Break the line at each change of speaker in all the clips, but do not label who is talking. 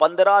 15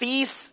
30,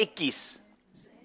21।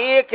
1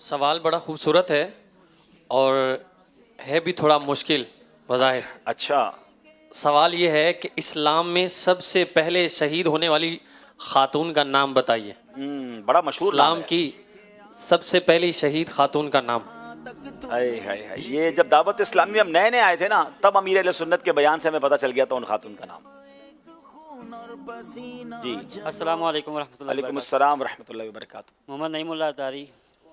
سوال بڑا خوبصورت ہے اور ہے بھی تھوڑا مشکل بظاہر.
اچھا
سوال یہ ہے کہ اسلام میں سب سے پہلے شہید ہونے والی خاتون کا نام بتائیے.
بڑا مشہور نام
اسلام
ہے.
کی سب سے پہلی شہید خاتون کا نام.
ہائے یہ جب دعوت اسلامی میں ہم نئے نئے آئے تھے نا تب امیر اہل سنت کے بیان سے ہمیں پتہ چل گیا تھا ان خاتون کا نام. جی
السلام علیکم ورحمۃ اللہ
وعلیکم
وبرکاتہ.
السلام ورحمۃ اللہ وبرکاتہ.
محمد نعیم اللہ داری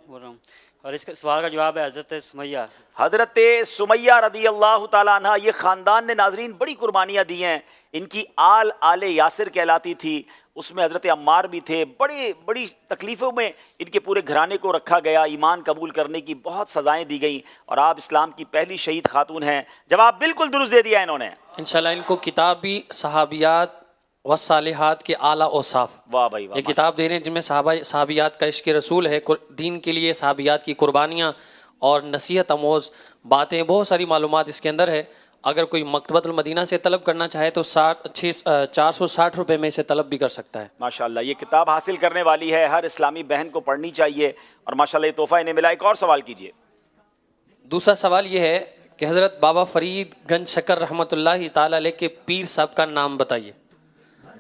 بول رہا ہوں اور اس کے سوال کا جواب ہے حضرت سمیہ.
حضرت سمیہ رضی اللہ تعالیٰ عنہ یہ خاندان نے ناظرین بڑی قربانیاں دی ہیں. ان کی آل یاسر کہلاتی تھی. اس میں حضرت عمار بھی تھے. بڑی تکلیفوں میں ان کے پورے گھرانے کو رکھا گیا. ایمان قبول کرنے کی بہت سزائیں دی گئیں اور آپ اسلام کی پہلی شہید خاتون ہیں. جواب بالکل درست دے دیا انہوں نے.
انشاءاللہ ان کو کتاب بھی صحابیات و صالحات کے اعلیٰ اوصاف
واہ بھائی واہ.
یہ کتاب دے رہے ہیں جن میں صحابیات کا عشق رسول ہے, دین کے لیے صحابیات کی قربانیاں اور نصیحت آموز باتیں, بہت ساری معلومات اس کے اندر ہے. اگر کوئی مکتبۃ المدینہ سے طلب کرنا چاہے تو 460 روپے میں سے طلب بھی کر سکتا ہے.
ماشاءاللہ یہ کتاب حاصل کرنے والی ہے, ہر اسلامی بہن کو پڑھنی چاہیے اور ماشاءاللہ یہ تحفہ انہیں ملا. ایک اور سوال کیجئے.
دوسرا سوال یہ ہے کہ حضرت بابا فرید گنج شکر رحمۃ اللہ تعالی علیہ کے پیر صاحب کا نام بتائیے.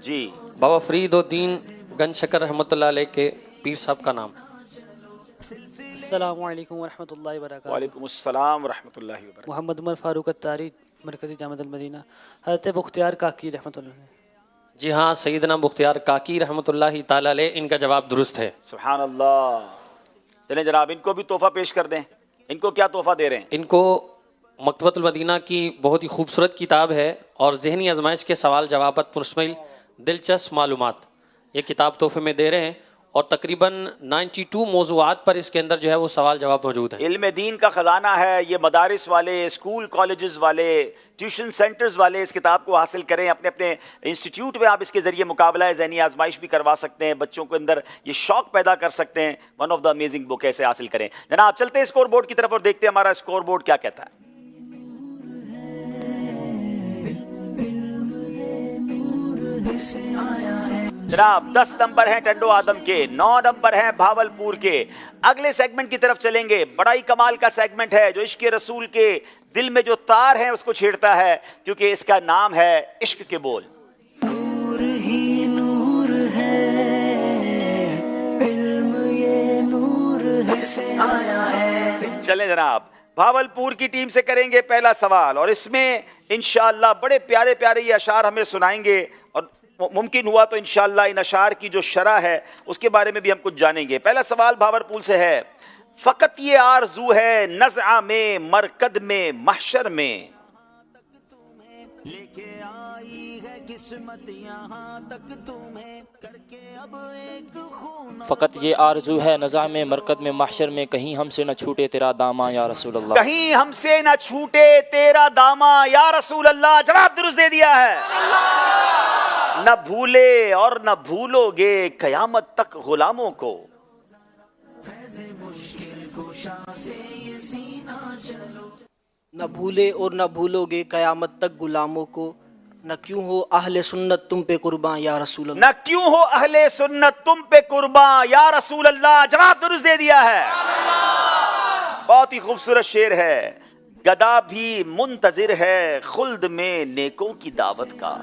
جی
بابا فرید الدین گنج شکر رحمۃ اللہ علیہ کے پیر صاحب کا نام.
السلام علیکم ورحمۃ اللہ وبرکاتہ.
وعلیکم السلام ورحمۃ اللہ وبرکاتہ.
محمد عمر فاروق الطاری مرکزی جامعۃ المدینہ. حضرت بختیار کاکی رحمۃ اللہ علیہ.
جی ہاں, سیدنا بختیار کاکی رحمۃ اللہ تعالی علیہ, ان کا جواب درست ہے.
سبحان اللہ. چلیں جناب ان کو بھی تحفہ پیش کر دیں. ان کو کیا تحفہ دے رہے ہیں؟
ان کو مکتبۃ المدینہ کی بہت ہی خوبصورت کتاب ہے اور ذہنی آزمائش کے سوال جوابات پر مشتمل دلچسپ معلومات, یہ کتاب تحفے میں دے رہے ہیں اور تقریباً 92 موضوعات پر اس کے اندر جو ہے وہ سوال جواب موجود ہیں.
علم دین کا خزانہ ہے یہ. مدارس والے, اسکول کالجز والے, ٹیوشن سینٹرز والے اس کتاب کو حاصل کریں. اپنے اپنے انسٹیٹیوٹ میں آپ اس کے ذریعے مقابلہ ذہنی آزمائش بھی کروا سکتے ہیں. بچوں کے اندر یہ شوق پیدا کر سکتے ہیں. One of the amazing book ایسے حاصل کریں. جناب چلتے ہیں اسکور بورڈ کی طرف اور دیکھتے ہیں ہمارا اسکور بورڈ کیا کہتا ہے. جناب 10 نمبر ہیں ٹنڈو آدم کے, 9 نمبر ہیں بھاولپور کے. اگلے سیگمنٹ کی طرف چلیں گے. بڑا ہی کمال کا سیگمنٹ ہے جو عشق رسول کے دل میں جو تار ہیں اس کو چھیڑتا ہے, کیونکہ اس کا نام ہے عشق کے بول.
نور ہی نور ہے, علم یہ نور ہے سے آیا ہے.
چلیں جناب بھاولپور کی ٹیم سے کریں گے پہلا سوال اور اس میں انشاءاللہ بڑے پیارے پیارے یہ اشعار ہمیں سنائیں گے اور ممکن ہوا تو انشاءاللہ ان اشعار کی جو شرح ہے اس کے بارے میں بھی ہم کچھ جانیں گے. پہلا سوال بھاولپور سے ہے. فقط یہ آرزو ہے نزع میں مرکد میں محشر میں,
لے کے آئی ہے قسمت یہاں تک تمہیں, کر کے اب ایک خون.
فقط یہ آرزو ہے نزع میں مرکد میں محشر میں, کہیں ہم سے نہ چھوٹے تیرا داماں یا رسول اللہ.
کہیں ہم سے نہ چھوٹے تیرا داماں یا رسول اللہ. جواب درست دے دیا ہے. نہ بھولے اور نہ بھولو گے قیامت تک غلاموں کو.
نہ بھولے اور نہ بھولو گے قیامت تک غلاموں کو, نہ کیوں ہو اہل سنت تم پہ قرباں یا رسول اللہ.
نہ کیوں ہو اہل سنت تم پہ قرباں یا رسول اللہ. جواب درست دے دیا ہے. بہت ہی خوبصورت شعر ہے. گدا بھی منتظر ہے خلد میں نیکوں کی دعوت کا.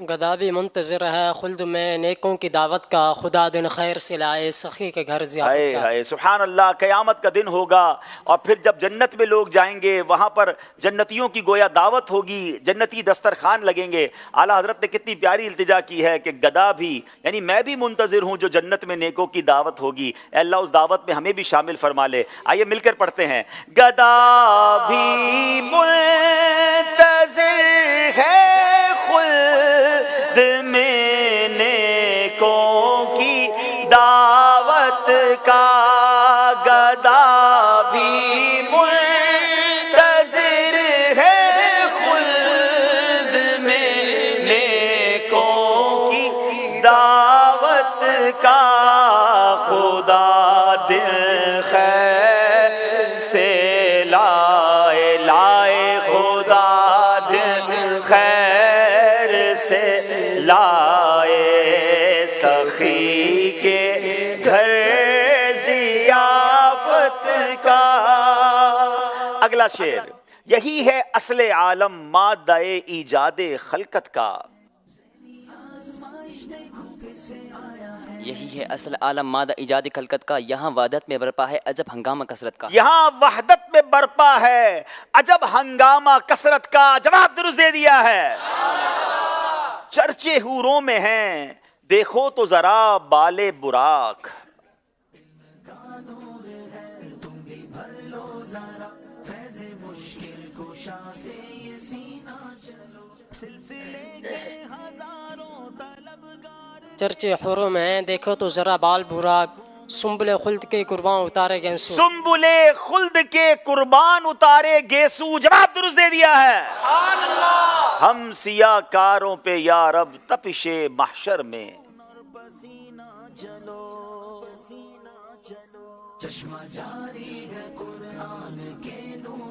گدا بھی منتظر ہے خلد میں نیکوں کی دعوت کا, خدا دن خیر سے لائے سخی کے گھر ضیافت کا.
ہائے سبحان اللہ. قیامت کا دن ہوگا اور پھر جب جنت میں لوگ جائیں گے وہاں پر جنتیوں کی گویا دعوت ہوگی, جنتی دسترخوان لگیں گے. اعلیٰ حضرت نے کتنی پیاری التجا کی ہے کہ گدا بھی یعنی میں بھی منتظر ہوں جو جنت میں نیکوں کی دعوت ہوگی. اے اللہ اس دعوت میں ہمیں بھی شامل فرما لے. آئیے مل کر پڑھتے ہیں. گدا بھی منتظر ہے خلد میں نیکوں کی دعوت کا. گدا بھی منتظر ہے خلد میں نیکوں کی دعوت کا. خدا دل خیر سے لائے خدا دل خیر سے لائے سخی کے گھر ضیافت کا. اگلا شعر. یہی ہے اصل عالم مادہ ایجاد خلقت کا.
یہی ہے اصل عالم مادہ ایجاد خلقت کا. یہاں وحدت میں برپا ہے عجب ہنگامہ کثرت کا.
یہاں وحدت میں برپا ہے عجب ہنگامہ کثرت کا. جواب درست دے دیا ہے. چرچے حوروں میں ہیں دیکھو تو ذرا بالے براق.
چرچے حوروں میں ہیں دیکھو تو ذرا بال براق. سنبل خلد کے قربان اتارے گیسو.
سنبل خلد کے قربان اتارے گیسو. جواب درست دے دیا ہے. ہم سیاہ کاروں پہ یا رب تپش محشر میں.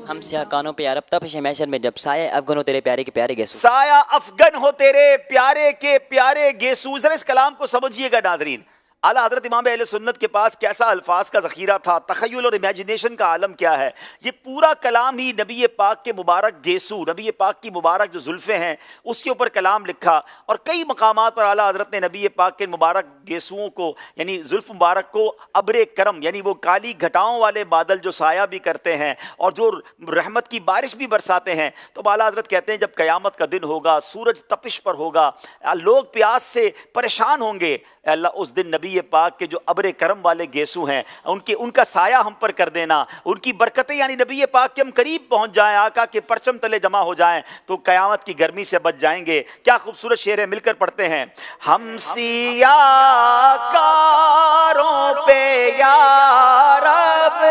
ہم سیاہ کانوں پہ عرب تپش محشر میں جب سایہ افغان ہو تیرے پیارے کے پیارے گیسو.
سایہ افغن ہو تیرے پیارے کے پیارے گیسو. ذرا اس کلام کو سمجھیے گا ناظرین. اعلیٰ حضرت امام اہل سنت کے پاس کیسا الفاظ کا ذخیرہ تھا, تخیل اور امیجنیشن کا عالم کیا ہے. یہ پورا کلام ہی نبی پاک کے مبارک گیسو, نبی پاک کی مبارک جو زلفیں ہیں اس کے اوپر کلام لکھا. اور کئی مقامات پر اعلیٰ حضرت نے نبی پاک کے مبارک گیسوؤں کو یعنی زلف مبارک کو ابر کرم یعنی وہ کالی گھٹاؤں والے بادل جو سایہ بھی کرتے ہیں اور جو رحمت کی بارش بھی برساتے ہیں. تو اعلیٰ حضرت کہتے ہیں جب قیامت کا دن ہوگا, سورج تپش پر ہوگا, لوگ پیاس سے پریشان ہوں گے, اللہ اس دن نبی پاک کے جو ابر کرم والے گیسو ہیں ان کا سایہ ہم پر کر دینا, ان کی برکتیں یعنی نبی پاک کے ہم قریب پہنچ جائیں, آقا کے پرچم تلے جمع ہو جائیں تو قیامت کی گرمی سے بچ جائیں گے. کیا خوبصورت شعر ہے, مل کر پڑھتے ہیں. ہم سیاہ کاروں پہ یا رب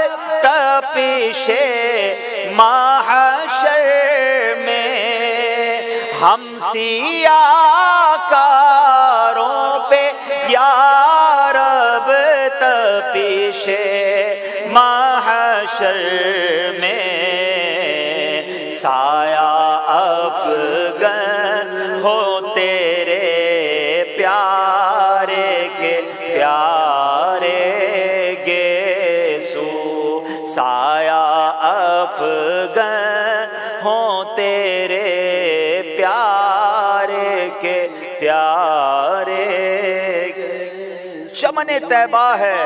تپش محشر میں. ہم سیاہ کاروں پہ یا رب تپش محشر میں. سایہ افغن ہو تیرے پیارے کے پیارے گیسو. سایہ افغن ہو تیرے پیارے کے پیارے. چمن طیبہ ہے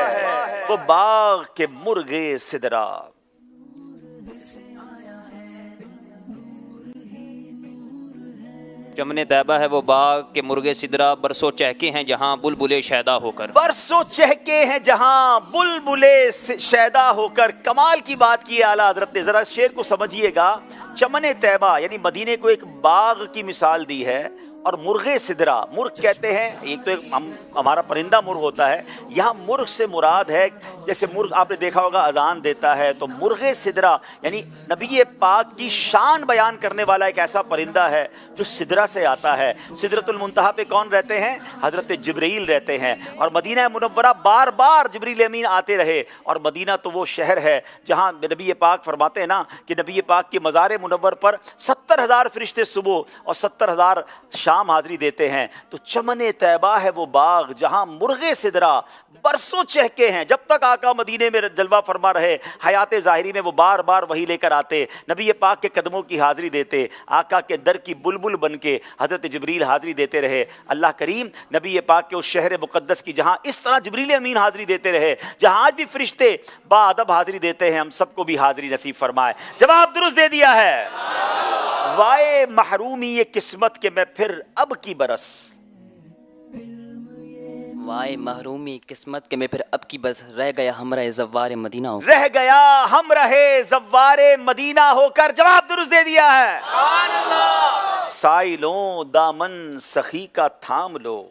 وہ باغ کے مرغ سدرا.
چمن طیبہ ہے وہ باغ کے مرغ سدرا. برسوں چہکے ہیں جہاں بلبلے شیدا ہو کر.
برسوں چہکے ہیں جہاں بلبلے شیدا ہو کر. کمال کی بات کی ہے اعلیٰ حضرت نے. ذرا شعر کو سمجھیے گا. چمن طیبہ یعنی مدینے کو ایک باغ کی مثال دی ہے. اور مرغ سدرا, مرغ کہتے ہیں ایک تو ہمارا پرندہ مرغ ہوتا ہے, یہاں مرغ سے مراد ہے جیسے مرغ آپ نے دیکھا ہوگا اذان دیتا ہے تو مرغ سدرا یعنی نبی پاک کی شان بیان کرنے والا ایک ایسا پرندہ ہے جو سدرا سے آتا ہے. سدرۃ المنتہا پہ کون رہتے ہیں؟ حضرت جبرائیل رہتے ہیں. اور مدینہ منورہ بار بار جبریل امین آتے رہے. اور مدینہ تو وہ شہر ہے جہاں نبی پاک فرماتے ہیں نا کہ نبی پاک کے مزار منور پر 70,000 فرشتے صبح اور 70,000 شام حاضری دیتے ہیں. تو چمن طیبہ ہے وہ باغ جہاں مرغ سدرا برسوں چہکے ہیں. جب تک آقا مدینے میں جلوہ فرما رہے حیات ظاہری میں وہ بار بار وہی لے کر آتے, نبی پاک کے قدموں کی حاضری دیتے, آقا کے در کی بلبل بن کے حضرت جبریل حاضری دیتے رہے. اللہ کریم نبی پاک کے اس شہر مقدس کی جہاں اس طرح جبریل امین حاضری دیتے رہے, جہاں آج بھی فرشتے با ادب حاضری دیتے ہیں, ہم سب کو بھی حاضری نصیب فرمائے. جواب درست دے دیا ہے. وائے محرومی یہ قسمت کے میں پھر اب کی برس.
وائے محرومی قسمت کے میں پھر اب کی بس. رہ گیا ہمراہ زوار مدینہ ہو,
رہ گیا ہم رہے زوار مدینہ ہو کر. جواب درست دے دیا ہے. سائلوں دامن سخی کا تھام لو.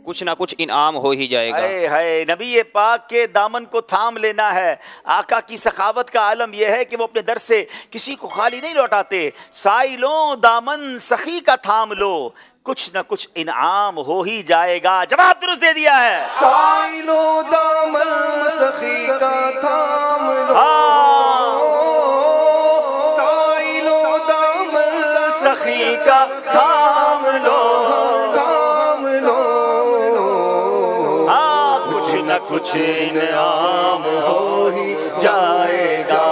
کچھ نہ کچھ انعام ہو ہی جائے گا.
ہے نبی پاک کے دامن کو تھام لینا ہے. آقا کی سخاوت کا عالم یہ ہے کہ وہ اپنے در سے کسی کو خالی نہیں لوٹاتے. سائلوں دامن سخی کا تھام لو, کچھ نہ کچھ انعام ہو ہی جائے گا. جواب درست دے دیا ہے.
سائلوں دامن سخی کا تھام لو, کچھ انعام ہو ہی جائے گا،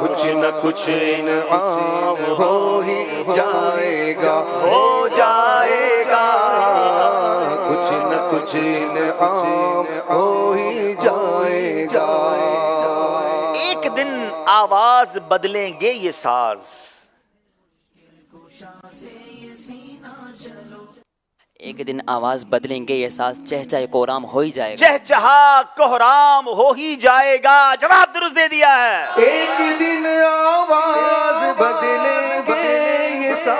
کچھ نہ کچھ انعام ہو ہی جائے گا، ہو جائے گا، کچھ نہ کچھ انعام ہو ہی جائے گا۔
ایک دن آواز بدلیں گے یہ ساز،
ایک دن آواز بدلیں گے یہ ساز، چہچہے کورام ہو ہی جائے گا،
چہچہا کوہرام ہو ہی جائے گا۔ جواب درست دے دیا ہے۔
ایک دن آواز بدلیں گے یہ ساز،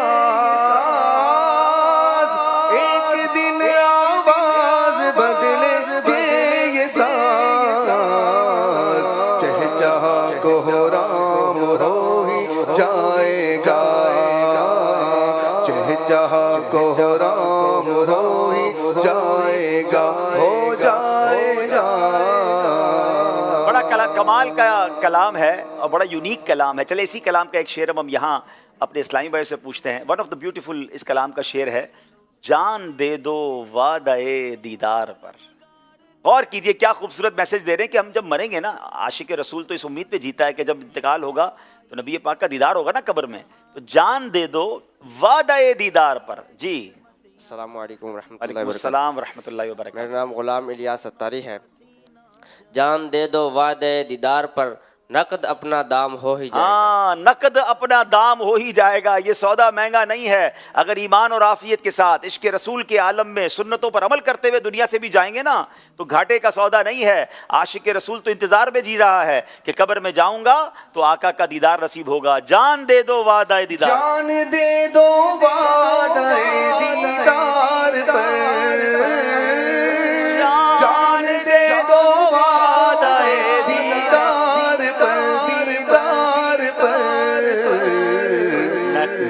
ایک دن آواز بدلیں گے یہ ساز، چہچہا کوہرام ہو ہی جائے گا، چہچہا کوہرام ہو ہی جائے گا، ہو جائے گا۔
بڑا کمال کا کلام ہے اور بڑا یونیک کلام ہے۔ چلے اسی کلام کا ایک شعر ہم یہاں اپنے اسلامی بھائی سے پوچھتے ہیں۔ ون آف دا بیوٹیفل اس کلام کا شعر ہے، جان دے دو وعدہ دیدار پر۔ غور کیجئے کیا خوبصورت میسج دے رہے ہیں کہ ہم جب مریں گے نا، عاشق رسول تو اس امید پہ جیتا ہے کہ جب انتقال ہوگا تو نبی پاک کا دیدار ہوگا نا قبر میں، تو جان دے دو وعدہ دیدار پر۔ جی
السلام علیکم ورحمۃ اللہ
وعلیکم
وبرکاتہ۔
السلام ورحمۃ اللہ وبرکاتہ۔
میرا نام غلام الیاس ستاری ہے۔ جان دے دو وعدے دیدار پر، نقد اپنا دام ہو ہی جائے گا۔
ہاں، نقد اپنا دام ہو ہی جائے گا۔ یہ سودا مہنگا نہیں ہے۔ اگر ایمان اور عافیت کے ساتھ عشق رسول کے عالم میں سنتوں پر عمل کرتے ہوئے دنیا سے بھی جائیں گے نا تو گھاٹے کا سودا نہیں ہے۔ عاشق رسول تو انتظار میں جی رہا ہے کہ قبر میں جاؤں گا تو آقا کا دیدار نصیب ہوگا۔ جان دے دو وعدہ دیدار،
جان دے دو وعدہ دیدار پر، جان دے دو وعدہ دیدار پر، دیدار پر،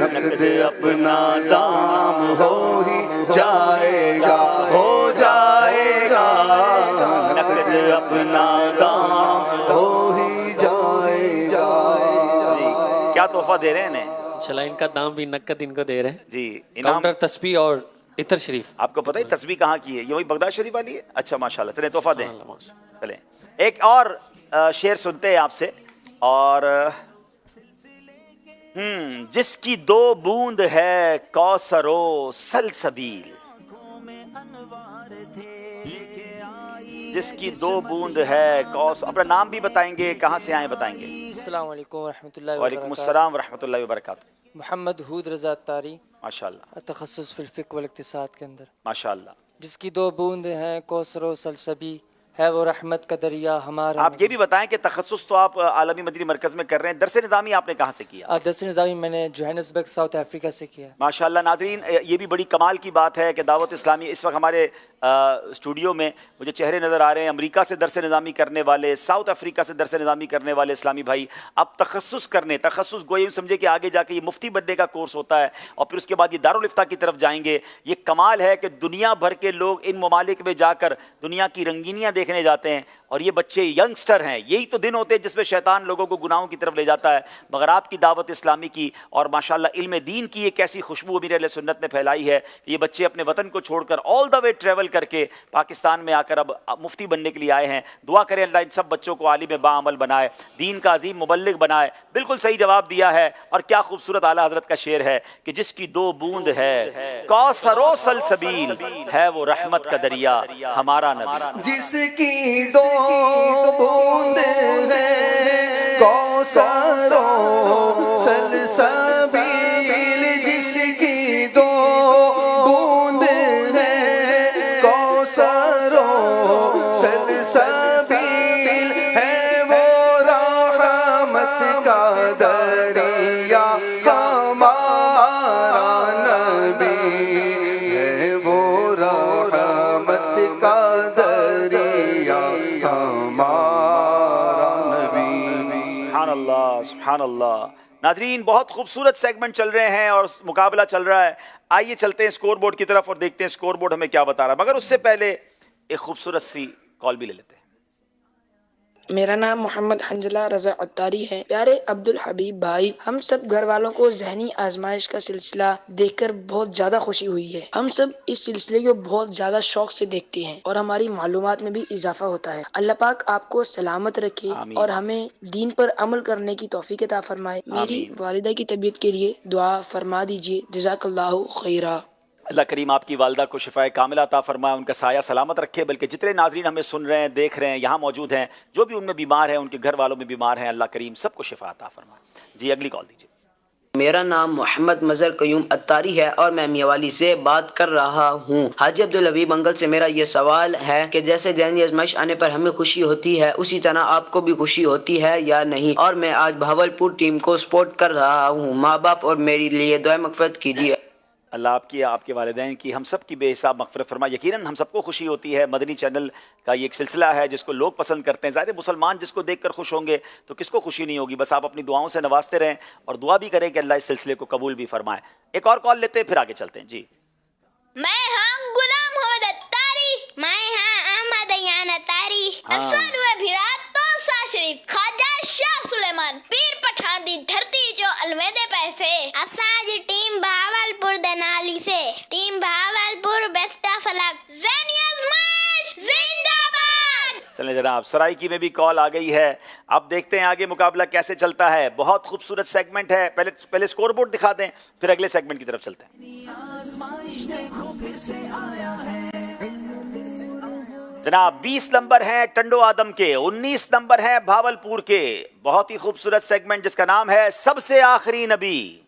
نقد اپنا دام ہو ہی جائے گا، ہو جائے گا، نقد اپنا دام ہو ہی جائے گا۔
کیا تحفہ دے رہے ہیں انہیں؟
چلا ان کا دام بھی نقد ان کو دے رہے ہیں۔
جی انعام
کاؤنٹر تسبیح اور عطر شریف۔
آپ کو پتہ ہے تسبیح کہاں کی ہے؟ یہ وہی بغداد شریف والی ہے؟ اچھا ماشاءاللہ، چلیں تحفہ دیں۔ چلیں ایک اور شعر سنتے ہیں آپ سے، اور جس کی دو بوند ہے کوثر و سلسبیل، جس کی دو بوند ہے کوثر، اپنا نام بھی بتائیں گے، کہاں سے آئیں بتائیں گے؟
السلام علیکم ورحمۃ اللہ وبرکاتہ۔
وعلیکم السلام ورحمۃ اللہ وبرکاتہ۔
محمد حود رضا اتاری،
ماشاءاللہ
تخصص فی الفقہ والاقتصاد کے اندر۔
ماشاءاللہ۔
جس کی دو بوند ہیں کوثر و سلسبی، ہے وہ رحمت کا دریا ہمارا۔
آپ یہ بھی بتائیں کہ تخصص تو آپ عالمی مدنی مرکز میں کر رہے ہیں، درس نظامی آپ نے کہاں سے کیا؟
درس نظامی میں نے جوہانسبرگ ساؤتھ افریقہ سے کیا۔
ماشاءاللہ۔ ناظرین یہ بھی بڑی کمال کی بات ہے کہ دعوت اسلامی اس وقت ہمارے اسٹوڈیو میں مجھے چہرے نظر آ رہے ہیں، امریکہ سے درس نظامی کرنے والے، ساؤتھ افریقہ سے درس نظامی کرنے والے اسلامی بھائی اب تخصص کرنے، تخصص گویا یوں سمجھے کہ آگے جا کے یہ مفتی بننے کا کورس ہوتا ہے اور پھر اس کے بعد یہ دارالفتہ کی طرف جائیں گے۔ یہ کمال ہے کہ دنیا بھر کے لوگ ان ممالک میں جا کر دنیا کی رنگینیاں دیکھنے جاتے ہیں اور یہ بچے ینگسٹر ہیں۔ یہی تو دن ہوتے ہیں جس میں شیطان لوگوں کو گناہوں کی طرف لے جاتا ہے، مگر آپ کی دعوت اسلامی کی اور ماشاءاللہ علم دین کی ایک ایسی خوشبو امیر اہل سنت نے پھیلائی ہے کہ یہ بچے اپنے وطن کو چھوڑ کر آل دا وے ٹریول کر کے پاکستان میں آ کر اب مفتی بننے کے لیے آئے ہیں۔ دعا کریں اللہ ان سب بچوں کو عالم باعمل بنائے، دین کا عظیم مبلغ بنائے۔ بالکل صحیح جواب دیا ہے، اور کیا خوبصورت اعلیٰ حضرت کا شعر ہے کہ جس کی دو بوند ہے کوثر و سلسبیل، ہے وہ رحمت کا دریا ہمارا نبی۔
جس کی دو بوند ہے کوثر و سلسبیل، جس کی دو بوند ہے کوثر و سلسبیل، ہے وہ رحمت کا دریا ہمارا نبی، ہے وہ رحمت کا دریا ہمارا نبی۔
سبحان اللہ سبحان اللہ۔ ناظرین بہت خوبصورت سیگمنٹ چل رہے ہیں اور مقابلہ چل رہا ہے، آئیے چلتے ہیں اسکور بورڈ کی طرف اور دیکھتے ہیں اسکور بورڈ ہمیں کیا بتا رہا ہے، مگر اس سے پہلے ایک خوبصورت سی کال بھی لے لیتے ہیں۔
میرا نام محمد حنزلہ رضا عطاری ہے۔ پیارے عبدالحبیب بھائی، ہم سب گھر والوں کو ذہنی آزمائش کا سلسلہ دیکھ کر بہت زیادہ خوشی ہوئی ہے۔ ہم سب اس سلسلے کو بہت زیادہ شوق سے دیکھتے ہیں اور ہماری معلومات میں بھی اضافہ ہوتا ہے۔ اللہ پاک آپ کو سلامت رکھے اور ہمیں دین پر عمل کرنے کی توفیق عطا فرمائے۔ میری والدہ کی طبیعت کے لیے دعا فرما دیجیے، جزاک اللہ خیرہ۔
اللہ کریم آپ کی والدہ کو شفائے کاملہ عطا فرمائے، ان کا سایہ سلامت رکھے، بلکہ جتنے ناظرین ہمیں سن رہے ہیں، دیکھ رہے ہیں، یہاں موجود ہیں، جو بھی ان میں بیمار ہیں، ان کے گھر والوں میں بیمار ہیں، اللہ کریم سب کو شفا عطا فرمائے۔ جی اگلی کال دیجیے۔
میرا نام محمد مظہر قیوم عطاری ہے اور میں میاوالی سے بات کر رہا ہوں۔ حاجی عبدالحبیب انکل سے میرا یہ سوال ہے کہ جیسے ذہنی آزمائش آنے پر ہمیں خوشی ہوتی ہے، اسی طرح آپ کو بھی خوشی ہوتی ہے یا نہیں؟ اور میں آج بھاولپور ٹیم کو سپورٹ کر رہا ہوں۔ ماں باپ اور میرے لیے دعائیں مغفرت کیجیے۔
اللہ آپ کی، آپ کے والدین کی، ہم سب کی بے حساب مغفرت فرمائے۔ یقیناً ہم سب کو خوشی ہوتی ہے، مدنی چینل کا یہ ایک سلسلہ ہے جس کو لوگ پسند کرتے ہیں۔ ظاہر مسلمان جس کو دیکھ کر خوش ہوں گے تو کس کو خوشی نہیں ہوگی؟ بس آپ اپنی دعاؤں سے نوازتے رہیں اور دعا بھی کریں کہ اللہ اس سلسلے کو قبول بھی فرمائے۔ ایک اور کال لیتے ہیں پھر آگے چلتے ہیں۔ جی
میں ہاں غلام محمد اتاری، میں ہاں احمد ایان اتاری، احسان ہوئے بھیرات تو سا شریف خواجہ شاہ سلیمان پیر پٹھان دی دھرتی جو المیدے پیسے اساج ٹیم بھاولپور دنالی سے، ٹیم بھاولپور بیسٹا فلک ذہنی آزمائش زندہ باد۔
چلیں جناب، سرائکی میں بھی کال آ گئی ہے، اب دیکھتے ہیں آگے مقابلہ کیسے چلتا ہے۔ بہت خوبصورت سیگمنٹ ہے، پہلے اسکور بورڈ دکھا دیں پھر اگلے سیگمنٹ کی طرف چلتے ہیں۔ جناب 20 نمبر ہیں ٹنڈو آدم کے، 19 نمبر ہیں بھاولپور کے۔ بہت ہی خوبصورت سیگمنٹ جس کا نام ہے سب سے آخری نبی۔